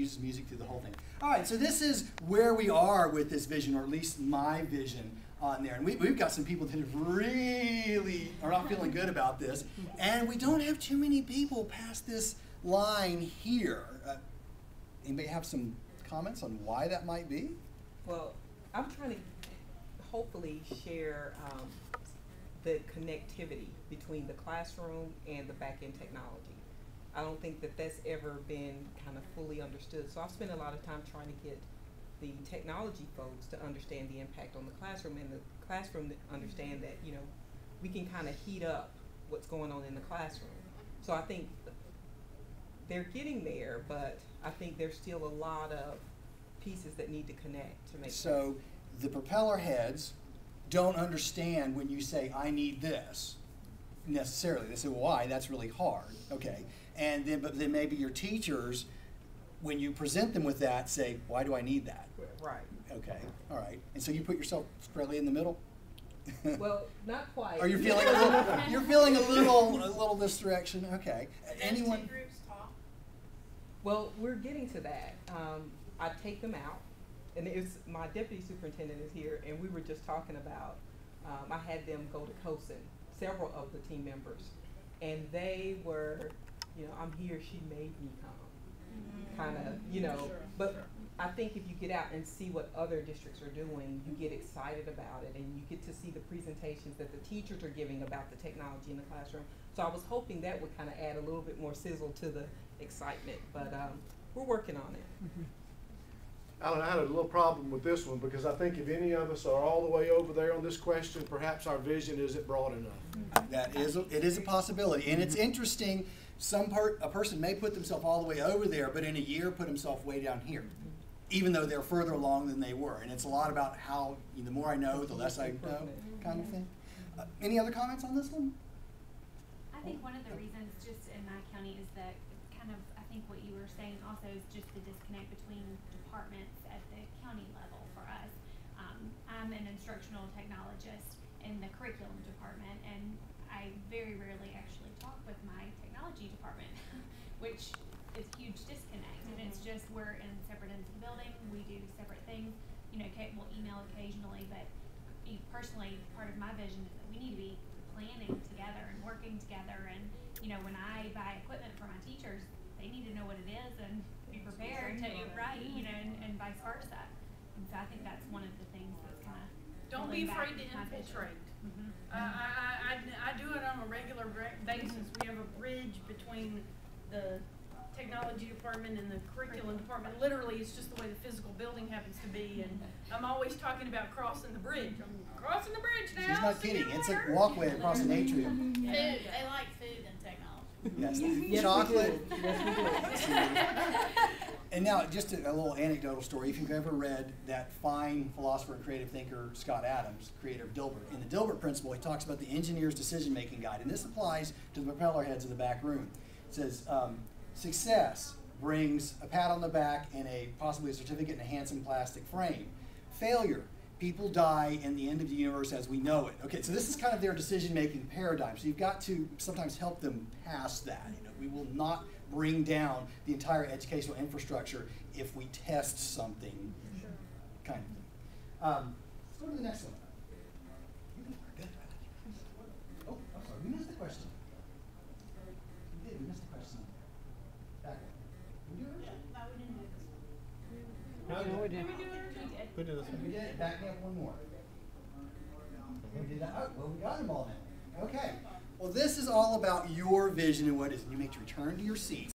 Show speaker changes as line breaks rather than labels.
uses music through the whole thing. All right, so this is where we are with this vision, or at least my vision on there. And we've got some people that have really are not feeling good about this. And we don't have too many people past this line here. Anybody have some comments on why that might be?
Well, I'm trying to hopefully share the connectivity between the classroom and the back-end technology. I don't think that that's ever been kind of fully understood. So I've spent a lot of time trying to get the technology folks to understand the impact on the classroom, and the classroom to understand that, you know, we can kind of heat up what's going on in the classroom. So I think they're getting there, but I think there's still a lot of pieces that need to connect to make sense.
So the propeller heads don't understand when you say, I need this, necessarily. They say, well, why? That's really hard. Okay. And then, but then maybe your teachers, when you present them with that, say, why do I need that?
Right.
Okay. All right. And so you put yourself squarely in the middle?
Well, not quite.
Are you feeling a little, you're feeling a little this direction? Okay. Anyone?
Two groups talk?
Well, we're getting to that. I take them out, and it's my deputy superintendent is here, and we were just talking about, I had them go to Hobson, several of the team members, and they were, you know, I'm here, she made me come, kind of, you know,
Sure.
but I think if you get out and see what other districts are doing, you get excited about it, and you get to see the presentations that the teachers are giving about the technology in the classroom. So I was hoping that would kind of add a little bit more sizzle to the excitement, but we're working on it.
Alan, I had a little problem with this one because I think if any of us are all the way over there on this question, perhaps our vision isn't broad enough.
That is, it is a possibility, and it's interesting. A person may put themselves all the way over there, but in a year put himself way down here, even though they're further along than they were. And it's a lot about how the more I know, the less I know, kind of thing. Any other comments on this one?
I think one of the reasons just in my county is that kind of, I think what you were saying also is just the disconnect between departments at the county level for us. I'm an instructional technologist in the curriculum department, and I very rarely actually talk with my technology department, which is a huge disconnect. And it's just we're in separate ends of the building, we do separate things. You know, we'll email occasionally, but personally, part of my vision is that we need to be planning together and working together. And you know, when I buy equipment for my teachers, they need to know what it is and be prepared to you know, and vice versa. And so I think that's one of the things that's kind of
Don't be afraid to infiltrate. I do it on a regular basis. We have a bridge between the technology department and the curriculum department. Literally, it's just the way the physical building happens to be, and I'm always talking about crossing the bridge. I'm crossing the bridge now.
She's not kidding. It's a walkway across an atrium.
Food. They like food and technology.
Yes.
Yes,
Chocolate.
we do. Yes, we do.
And now, just a little anecdotal story. If you've ever read that fine philosopher and creative thinker, Scott Adams, creator of Dilbert, in the Dilbert Principle, he talks about the engineer's decision-making guide. And this applies to the propeller heads in the back room. It says, success brings a pat on the back and possibly a certificate in a handsome plastic frame. Failure, people die in the end of the universe as we know it. Okay, so this is kind of their decision-making paradigm. So you've got to sometimes help them past that. You know, we will not bring down the entire educational infrastructure if we test something, kind of thing. Let's go to the next one. Oh, I'm sorry, we missed the question. We did, we missed the question. Back up. We do it?
No, we didn't do this.
No,
we did.
We did this
We did it. Back me up one more. We did that. Oh, well, we got them all now. Okay. Well, this is all about your vision and what is. You make your return to your seats.